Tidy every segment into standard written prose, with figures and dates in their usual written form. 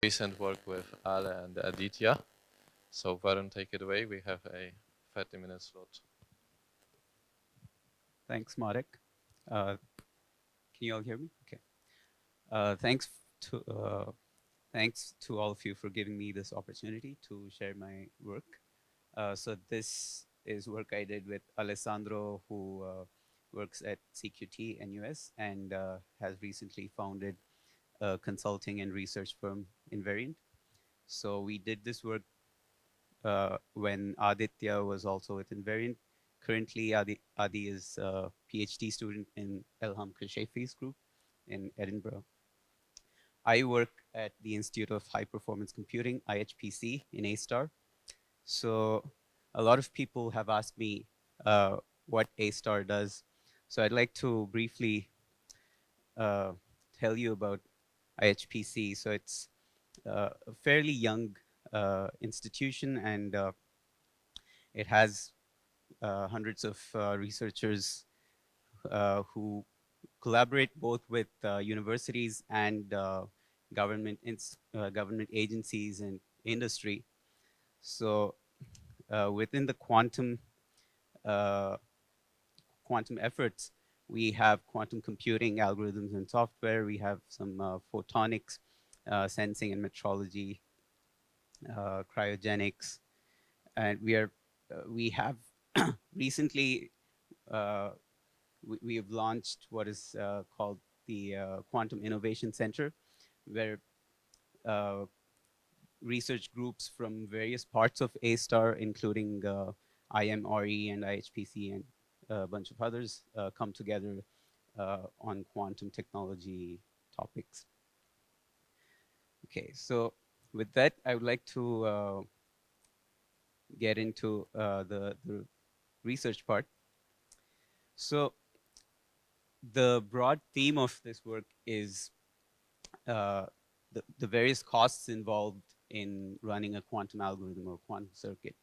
recent work with Ale and Aditya. So Varun, take it away. We have a 30-minute slot. Thanks, Marek. Can you all hear me? Okay. To thanks to all of you for giving me this opportunity to share my work. So this is work I did with Alessandro, who works at CQT NUS and has recently founded a consulting and research firm Invariant. So we did this work when Aditya was also with Invariant. Currently, Adi is a PhD student in Elham Kashefi's group in Edinburgh. I work at the Institute of High Performance Computing, IHPC, in A-Star. So a lot of people have asked me what A-Star does. So I'd like to briefly tell you about IHPC. So it's a fairly young institution, and it has hundreds of researchers who collaborate both with universities and government agencies and industry. So within the uh, quantum efforts, we have quantum computing algorithms and software. We have some photonics, sensing and metrology, cryogenics, and we have recently we have launched what is called the Quantum Innovation Center, where uh, research groups from various parts of A-Star, including IMRE and IHPC and a bunch of others, come together on quantum technology topics. Okay, so with that, I would like to get into the research part. So the broad theme of this work is the various costs involved in running a quantum algorithm or quantum circuit.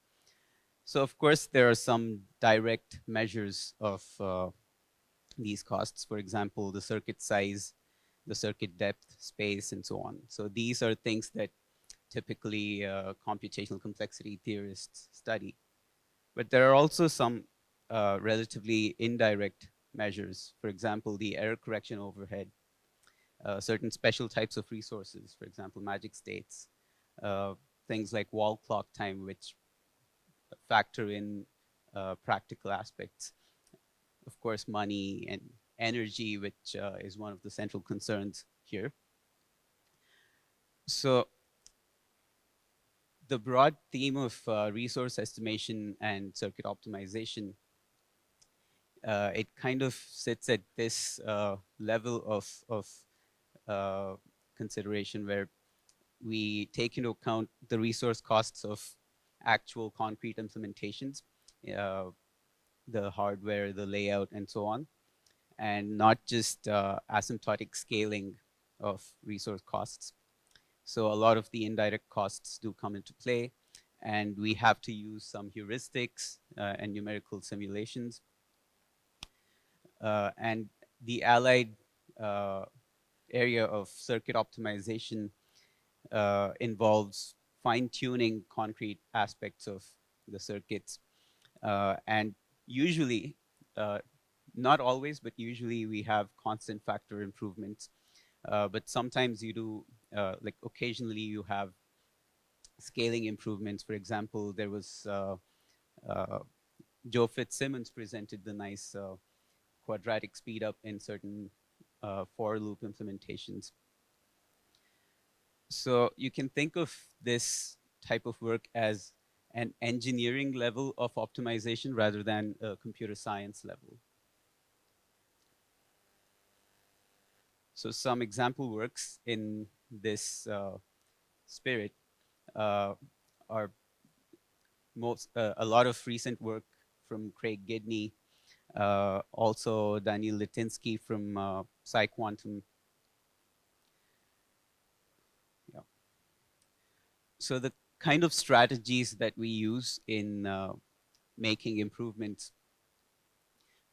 So of course, there are some direct measures of these costs. For example, the circuit size, the circuit depth, space, and so on. So these are things that typically computational complexity theorists study. But there are also some relatively indirect measures. For example, the error correction overhead, certain special types of resources, for example, magic states, things like wall clock time, which factor in practical aspects. Of course, money and energy, which is one of the central concerns here. So the broad theme of resource estimation and circuit optimization, it kind of sits at this level of consideration where we take into account the resource costs of actual concrete implementations, the hardware, the layout, and so on, and not just asymptotic scaling of resource costs. So a lot of the indirect costs do come into play, and we have to use some heuristics and numerical simulations. And the allied area of circuit optimization involves fine-tuning concrete aspects of the circuits. And usually, not always, but usually we have constant factor improvements. But sometimes you do, like occasionally you have scaling improvements. For example, there was Joe Fitzsimmons presented the nice quadratic speed up in certain for loop implementations. So you can think of this type of work as an engineering level of optimization rather than a computer science level. So some example works in this spirit are a lot of recent work from Craig Gidney, also Daniel Litinsky from PsiQuantum. Yeah. So the kind of strategies that we use in making improvements,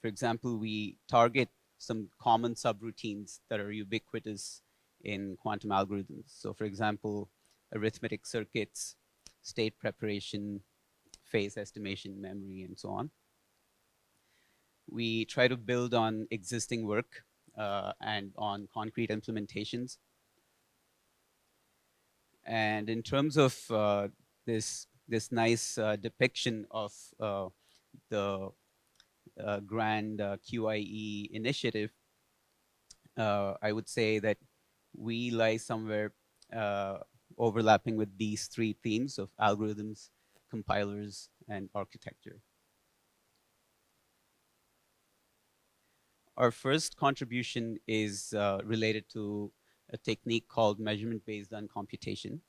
for example, we target some common subroutines that are ubiquitous in quantum algorithms. So for example, arithmetic circuits, state preparation, phase estimation, memory, and so on. We try to build on existing work and on concrete implementations. And in terms of this nice depiction of the grand QIE initiative, I would say that we lie somewhere overlapping with these three themes of algorithms, compilers, and architecture. Our first contribution is related to a technique called measurement-based uncomputation.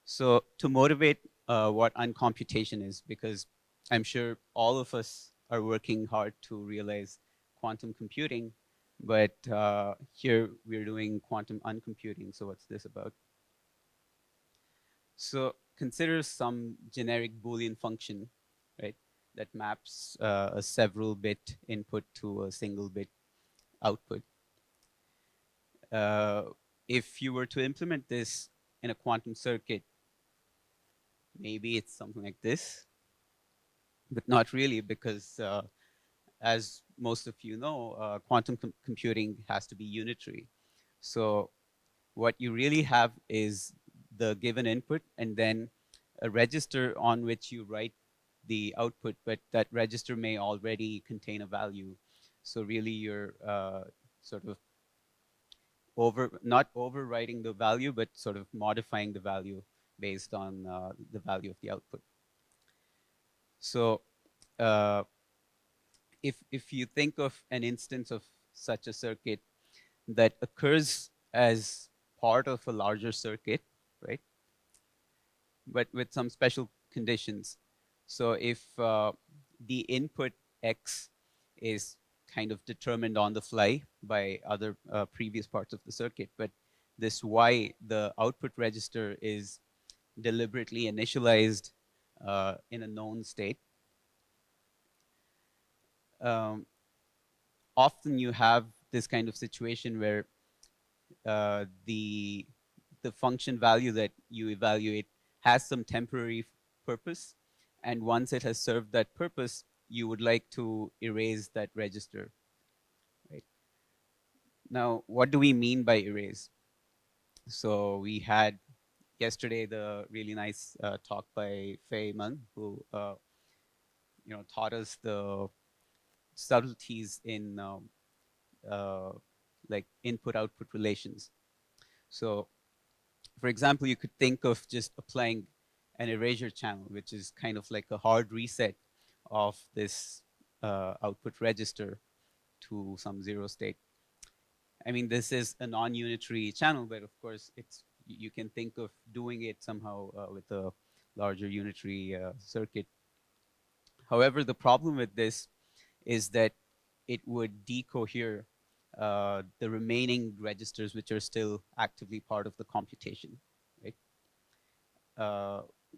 So to motivate what uncomputation is, because I'm sure all of us are working hard to realize quantum computing, but here we're doing quantum uncomputing. So what's this about? So consider some generic Boolean function, right, that maps a several bit input to a single bit output. If you were to implement this in a quantum circuit, maybe it's something like this, but not really, because as most of you know, quantum computing has to be unitary. So what you really have is the given input and then a register on which you write the output, but that register may already contain a value. So really you're sort of not overwriting the value, but sort of modifying the value based on the value of the output. So if you think of an instance of such a circuit that occurs as part of a larger circuit, right? But with some special conditions. So if the input X is kind of determined on the fly by other previous parts of the circuit, but this Y, the output register, is deliberately initialized in a known state. Often you have this kind of situation where the function value that you evaluate has some temporary purpose, and once it has served that purpose, you would like to erase that register. Right? Now, what do we mean by erase? So we had yesterday the really nice talk by Fei Meng, who taught us the subtleties in like input-output relations. So, for example, you could think of just applying an erasure channel, which is kind of like a hard reset of this output register to some zero state. I mean, this is a non-unitary channel, but of course, you can think of doing it somehow with a larger unitary circuit. However, the problem with this is that it would decohere the remaining registers which are still actively part of the computation, right?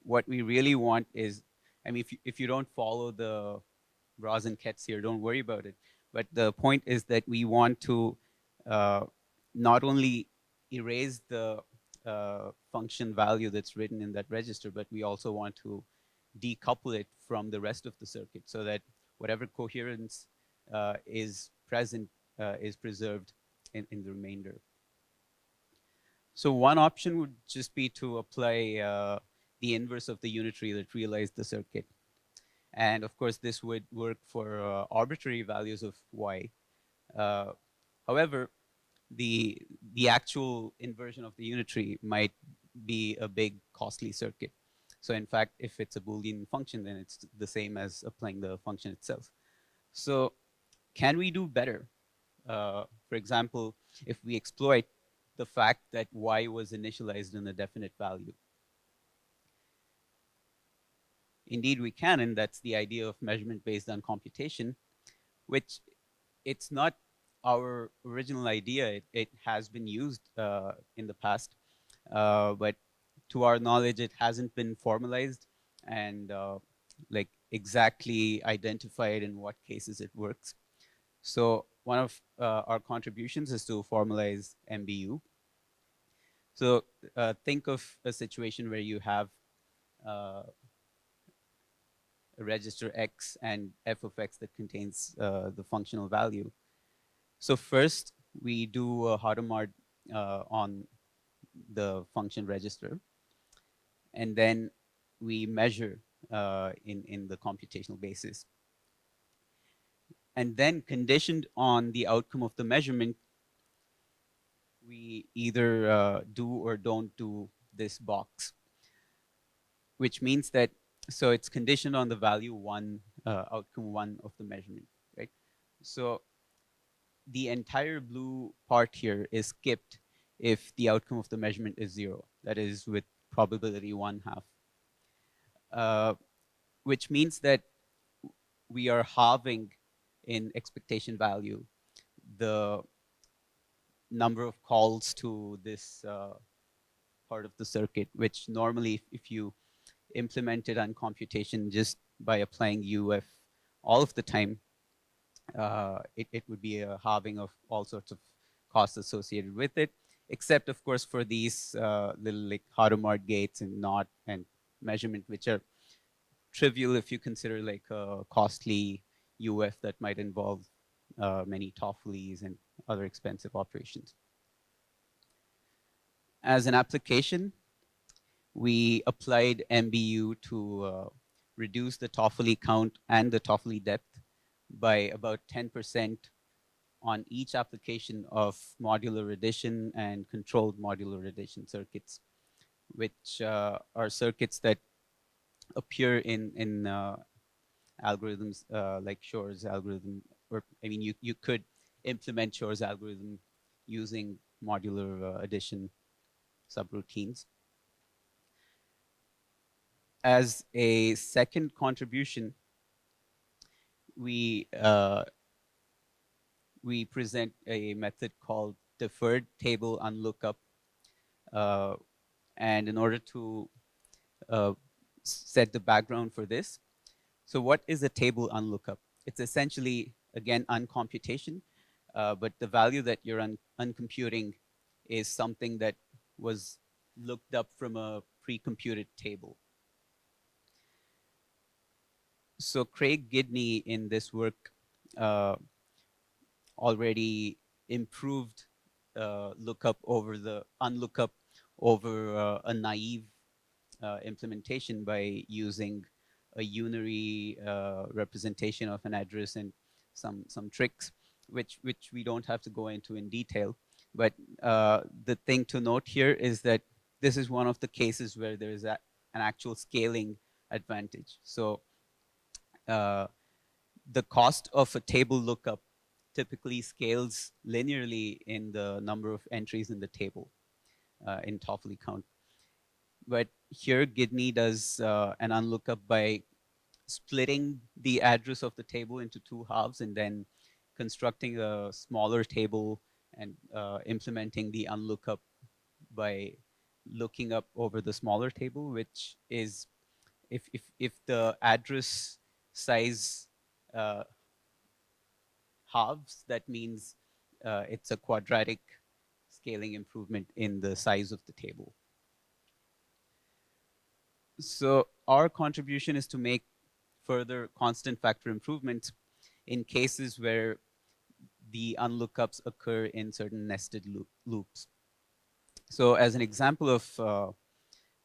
What we really want is, I mean, if you don't follow the Bras and Kets here, don't worry about it. But the point is that we want to not only erase the function value that's written in that register, but we also want to decouple it from the rest of the circuit so that whatever coherence is present is preserved in the remainder. So one option would just be to apply the inverse of the unitary that realized the circuit. And of course, this would work for arbitrary values of y. However, the actual inversion of the unitary might be a big costly circuit. So in fact, if it's a Boolean function, then it's the same as applying the function itself. So can we do better? For example, if we exploit the fact that y was initialized in a definite value. Indeed, we can, and that's the idea of measurement-based uncomputation, which it's not our original idea. It has been used in the past, but to our knowledge, it hasn't been formalized and like exactly identified in what cases it works. So one of our contributions is to formalize MBU. So think of a situation where you have a register x and f of x that contains the functional value. So first, we do a Hadamard on the function register, and then we measure in the computational basis. And then conditioned on the outcome of the measurement, we either do or don't do this box, which means that, so it's conditioned on the value one, outcome one of the measurement, right? So the entire blue part here is skipped if the outcome of the measurement is 0, that is with probability 1/2. Which means that we are halving in expectation value the number of calls to this part of the circuit, which normally if you implemented on computation just by applying UF all of the time, it would be a halving of all sorts of costs associated with it, except of course for these little like Hadamard gates and NOT and measurement, which are trivial if you consider like a costly UF that might involve many TOEFLs and other expensive operations. As an application, we applied MBU to reduce the TOEFL count and the TOEFL depth by about 10% on each application of modular addition and controlled modular addition circuits, which are circuits that appear in algorithms like Shor's algorithm, or I mean, you could implement Shor's algorithm using modular addition subroutines. As a second contribution, we we present a method called deferred table unlookup, and in order to set the background for this, so what is a table unlookup? It's essentially again uncomputation, but the value that you're uncomputing is something that was looked up from a pre-computed table. So Craig Gidney in this work already improved lookup over the unlookup over a naive implementation by using a unary representation of an address and some tricks, which we don't have to go into in detail. But the thing to note here is that this is one of the cases where there is an actual scaling advantage. So the cost of a table lookup typically scales linearly in the number of entries in the table in TOEFL count. But here Gidney does an unlookup by splitting the address of the table into two halves and then constructing a smaller table and implementing the unlookup by looking up over the smaller table, which is if the address size halves, that means it's a quadratic scaling improvement in the size of the table. So our contribution is to make further constant factor improvements in cases where the unlookups occur in certain nested loops. So as an example of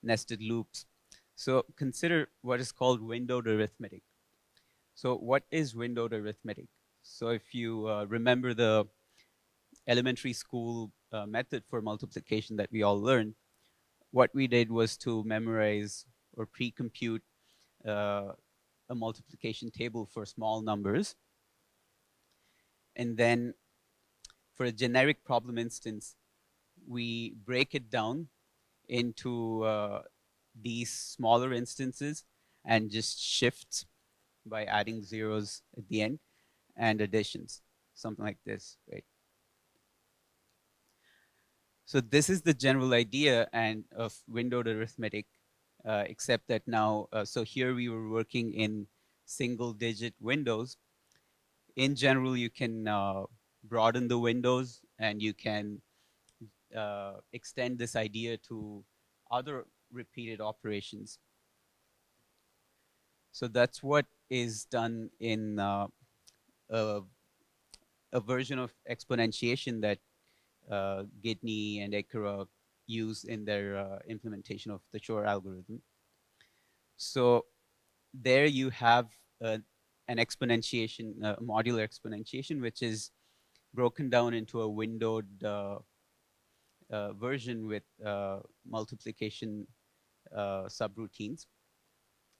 nested loops, so consider what is called windowed arithmetic. So what is windowed arithmetic? So if you remember the elementary school method for multiplication that we all learned, what we did was to memorize or pre-compute a multiplication table for small numbers. And then for a generic problem instance, we break it down into these smaller instances and just shift by adding zeros at the end and additions, something like this, right? So this is the general idea and of windowed arithmetic, except that now, so here we were working in single digit windows. In general, you can broaden the windows and you can extend this idea to other repeated operations. So that's what is done in a, a version of exponentiation that Gidney and Ekura use in their implementation of the Shor algorithm. So there you have an exponentiation, modular exponentiation, which is broken down into a windowed version with multiplication subroutines,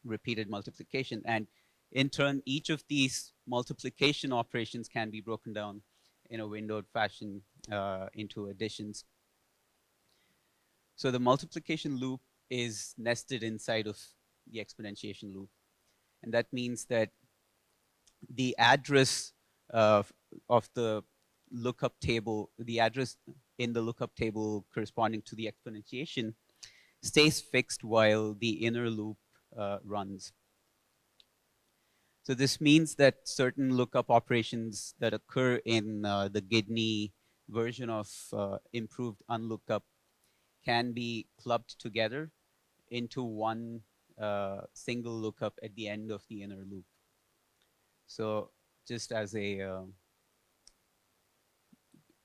repeated multiplication. And in turn, each of these multiplication operations can be broken down in a windowed fashion into additions. So the multiplication loop is nested inside of the exponentiation loop. And that means that the address of the lookup table, the address in the lookup table corresponding to the exponentiation stays fixed while the inner loop runs. So this means that certain lookup operations that occur in the Gidney version of improved unlookup can be clubbed together into one single lookup at the end of the inner loop. So just as a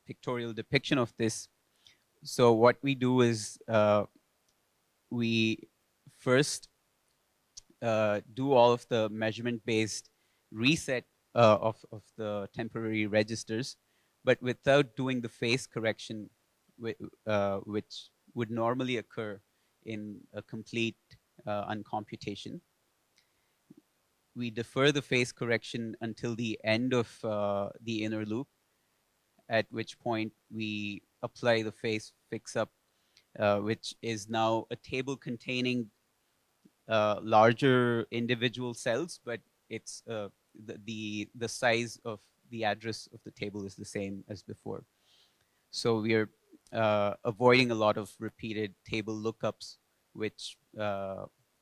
pictorial depiction of this, so what we do is we first do all of the measurement-based reset of the temporary registers, but without doing the phase correction, which would normally occur in a complete uncomputation. We defer the phase correction until the end of the inner loop, at which point we apply the phase fix-up, which is now a table containing larger individual cells, but it's the size of the address of the table is the same as before. So we are avoiding a lot of repeated table lookups, which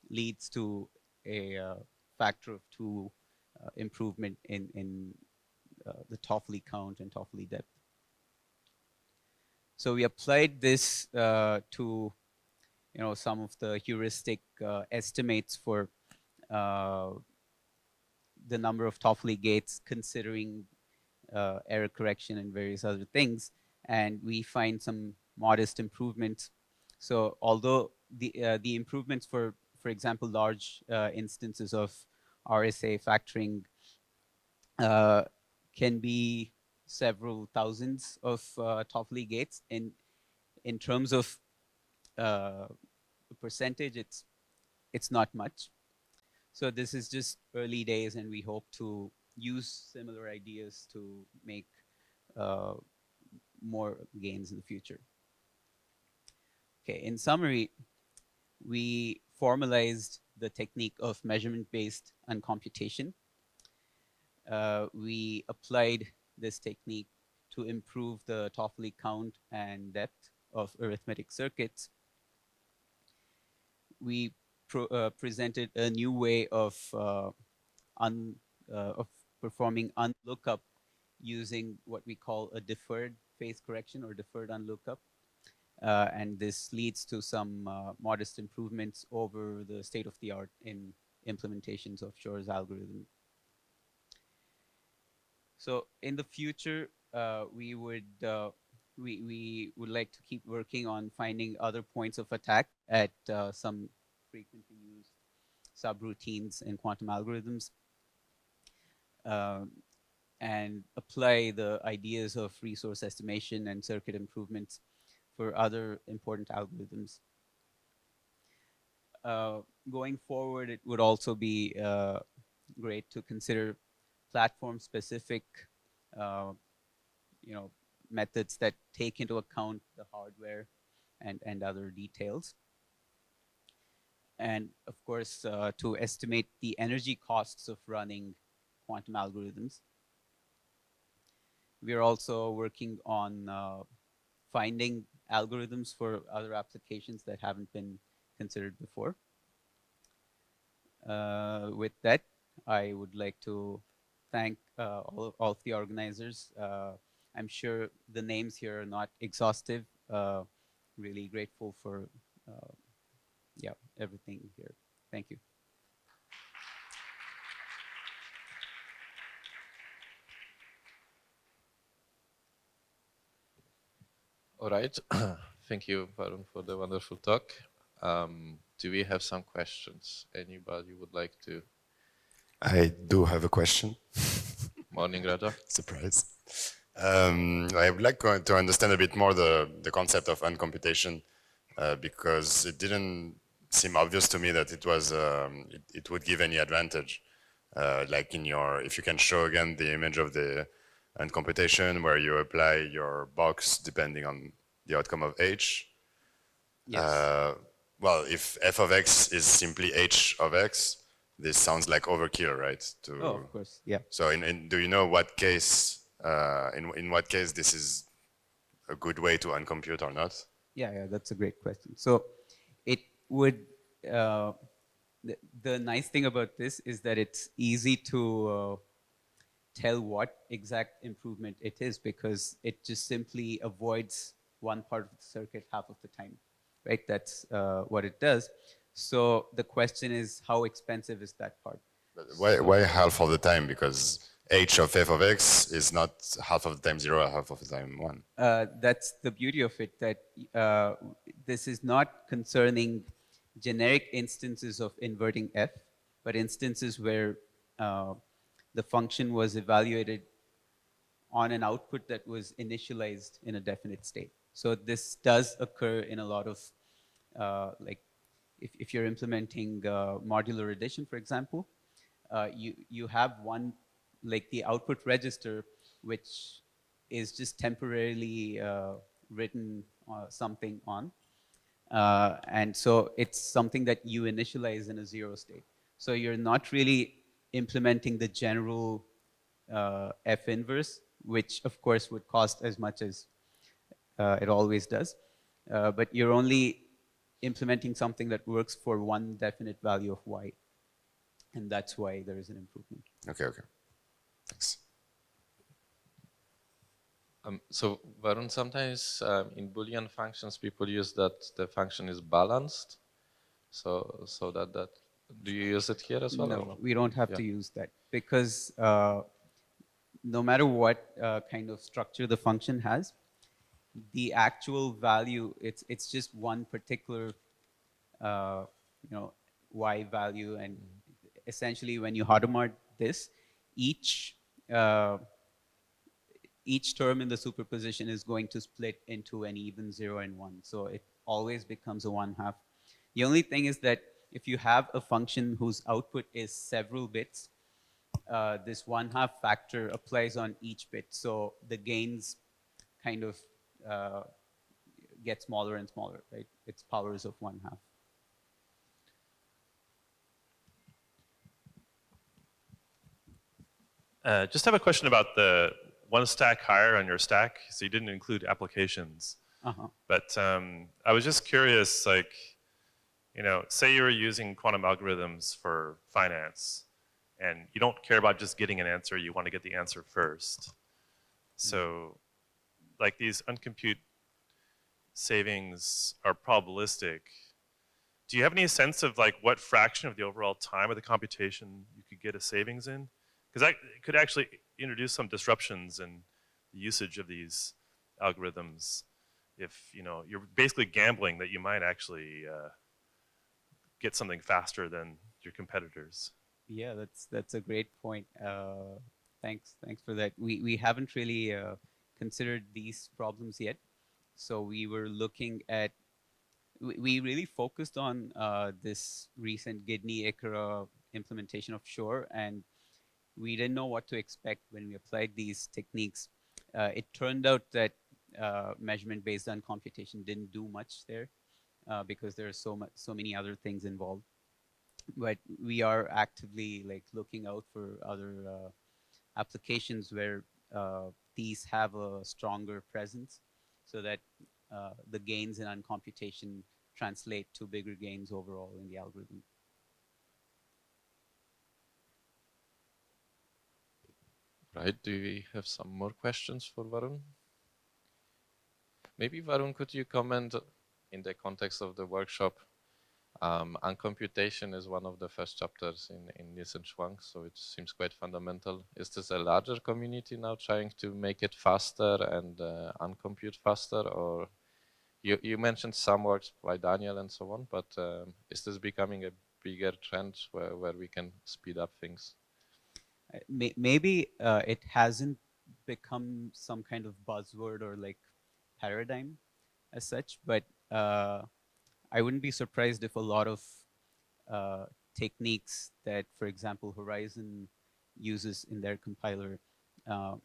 leads to a factor of 2 improvement in the Toffoli count and Toffoli depth. So we applied this to some of the heuristic estimates for the number of Toffoli gates, considering error correction and various other things, and we find some modest improvements. So although the improvements for example, large instances of RSA factoring can be several thousands of Toffoli gates. In terms of percentage, it's not much. So this is just early days, and we hope to use similar ideas to make more gains in the future. Okay, in summary, we formalized the technique of measurement-based uncomputation. We applied this technique to improve the Toffoli count and depth of arithmetic circuits. We presented a new way of performing unlookup using what we call a deferred phase correction or deferred unlookup. And this leads to some modest improvements over the state of the art in implementations of Shor's algorithm. So in the future, we would like to keep working on finding other points of attack at some frequently used subroutines in quantum algorithms, and apply the ideas of resource estimation and circuit improvements for other important algorithms. Going forward, it would also be great to consider platform-specific, methods that take into account the hardware and other details. And of course, to estimate the energy costs of running quantum algorithms. We are also working on finding algorithms for other applications that haven't been considered before. With that, I would like to thank all of the organizers. I'm sure the names here are not exhaustive, Really grateful for yeah, everything here. Thank you. All right. Thank you, Varun, for the wonderful talk. Do we have some questions? Anybody would like to? I do have a question. Morning, Raja. Surprise. I would like to understand a bit more the concept of uncomputation because it didn't seem obvious to me that it was it would give any advantage. Like in your, if you can show again the image of the uncomputation where you apply your box depending on the outcome of h. Yes. Well, if f of x is simply h of x, this sounds like overkill, right? Oh, of course. Yeah. So, do you know what case, in what case this is a good way to uncompute or not? Yeah, that's a great question. So it would, the nice thing about this is that it's easy to tell what exact improvement it is because it just simply avoids one part of the circuit half of the time, right? That's what it does. So the question is, how expensive is that part? But why half of the time? Because h of f of x is not half of the time 0, half of the time 1. That's the beauty of it, that this is not concerning generic instances of inverting f, but instances where the function was evaluated on an output that was initialized in a definite state. So this does occur in a lot of, like, if you're implementing modular addition, for example, you have one, like the output register, which is just temporarily written something on. And so it's something that you initialize in a 0 state. So you're not really implementing the general F inverse, which of course would cost as much as it always does. But you're only implementing something that works for one definite value of y. And that's why there is an improvement. Okay, thanks. So Varun, sometimes in Boolean functions, people use that the function is balanced. So that do you use it here as well? No, we don't have to use that because no matter what kind of structure the function has, the actual value, it's just one particular y value, and essentially when you Hadamard this, each term in the superposition is going to split into an even 0 and 1. So it always becomes a 1/2. The only thing is that if you have a function whose output is several bits, this 1/2 factor applies on each bit. So the gains kind of get smaller and smaller, right? It's powers of 1/2. Just have a question about the one stack higher on your stack. So you didn't include applications. But I was just curious, like, say you're using quantum algorithms for finance, and you don't care about just getting an answer, you want to get the answer first. So, like, these uncompute savings are probabilistic. Do you have any sense of, like, what fraction of the overall time of the computation you could get a savings in? Because that could actually introduce some disruptions in the usage of these algorithms. If you're basically gambling that you might actually get something faster than your competitors. Yeah, that's a great point. Thanks for that. We haven't really considered these problems yet. So we were looking at, we really focused on this recent Gidney Ikra implementation of Shore, and we didn't know what to expect when we applied these techniques. It turned out that measurement based on computation didn't do much there because there are so many other things involved. But we are actively looking out for other applications where these have a stronger presence, so that the gains in uncomputation translate to bigger gains overall in the algorithm. Right. Do we have some more questions for Varun? Maybe Varun, could you comment in the context of the workshop? Uncomputation is one of the first chapters in Nielsen Schwank, so it seems quite fundamental. Is this a larger community now trying to make it faster and uncompute faster? Or you mentioned some works by Daniel and so on, but is this becoming a bigger trend where we can speed up things? Maybe it hasn't become some kind of buzzword or like paradigm as such, but I wouldn't be surprised if a lot of techniques that, for example, Horizon uses in their compiler uh,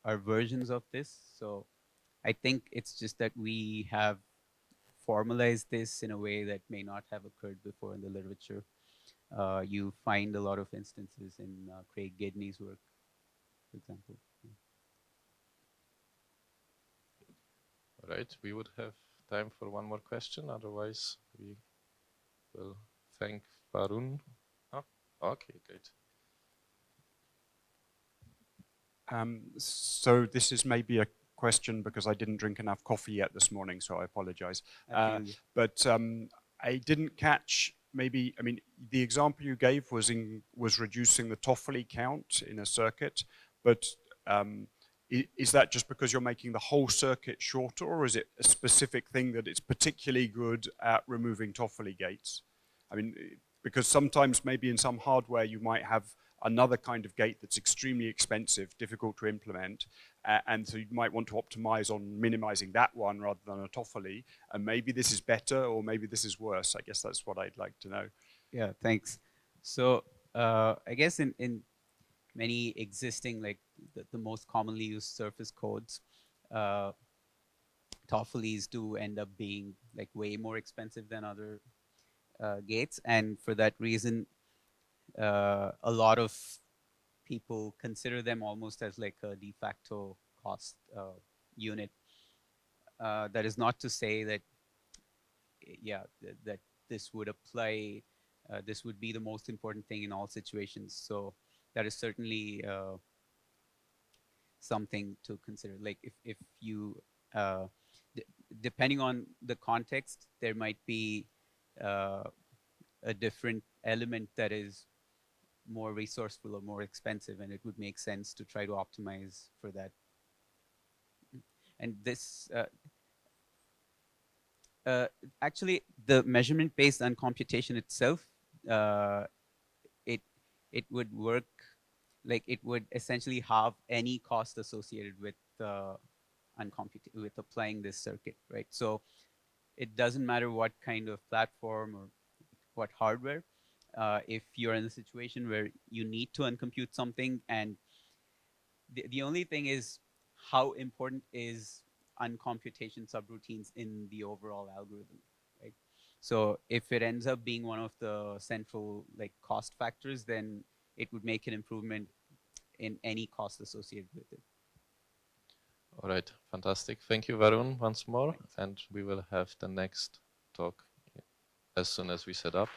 are versions of this. So I think it's just that we have formalized this in a way that may not have occurred before in the literature. You find a lot of instances in Craig Gedney's work, for example. All right, we would have time for one more question. Otherwise, we will thank Varun. Oh, okay, great. So this is maybe a question because I didn't drink enough coffee yet this morning, so I apologize. But I didn't catch maybe, I mean, the example you gave was reducing the Toffoli count in a circuit, but is that just because you're making the whole circuit shorter, or is it a specific thing that it's particularly good at removing Toffoli gates? I mean, because sometimes maybe in some hardware you might have another kind of gate that's extremely expensive, difficult to implement, and so you might want to optimize on minimizing that one rather than a Toffoli, and maybe this is better or maybe this is worse. I guess that's what I'd like to know. Yeah, thanks. So I guess in many existing, like the most commonly used surface codes, Toffelis do end up being like way more expensive than other gates, and for that reason, a lot of people consider them almost as like a de facto cost unit. That is not to say that, yeah, that this would apply. This would be the most important thing in all situations. So that is certainly something to consider. Like if you, depending on the context, there might be a different element that is more resourceful or more expensive, and it would make sense to try to optimize for that. And this, actually, the measurement-based uncomputation itself, it would work, like it would essentially have any cost associated with with applying this circuit, right? So it doesn't matter what kind of platform or what hardware. If you're in a situation where you need to uncompute something, and the only thing is how important is uncomputation subroutines in the overall algorithm, right? So if it ends up being one of the central like cost factors, then it would make an improvement in any cost associated with it. All right, fantastic. Thank you, Varun, once more. And we will have the next talk as soon as we set up.